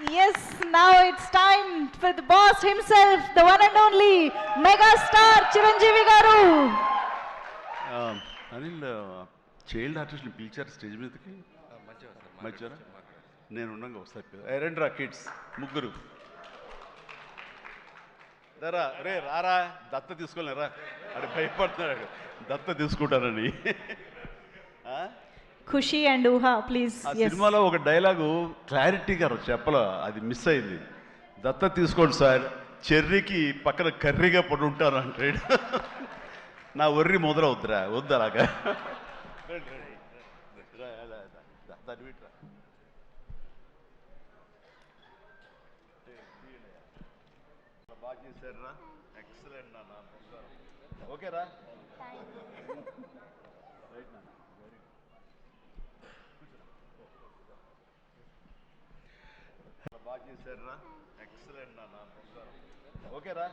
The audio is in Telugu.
Yes, now it's time for the boss himself, the one and only mega star Chiranjeevi garu. Anil child ఆర్టిస్ట్ని పిలిచారు స్టేజ్ మీదకి మంచిగా నేను ఉన్నాగా ఒకసారి రండి రా కిడ్స్ ముగ్గురు రా రే రారా దత్త తీసుకోలేరా అడే భయపడుతున్నాడు దత్త తీసుకుంటారని Khushi and Uha, please. ఆ Yes. సినిమాలో ఒక డైలాగు క్లారిటీగా చెప్పల అది మిస్ అయింది దత్త తీసుకోండి సార్ చెర్రీకి పక్కన కర్రీగా పడి ఉంటారు అంటాడు నా ఒర్రి మొదలవుద్దురా వద్దు అలాగా బాగా చేశారా ఎక్సలెంట్ నాన్న ఓకేరా రైట్ నాన్న బాగా చేశారా ఎక్సలెంట్ నాన్న ఓకేరా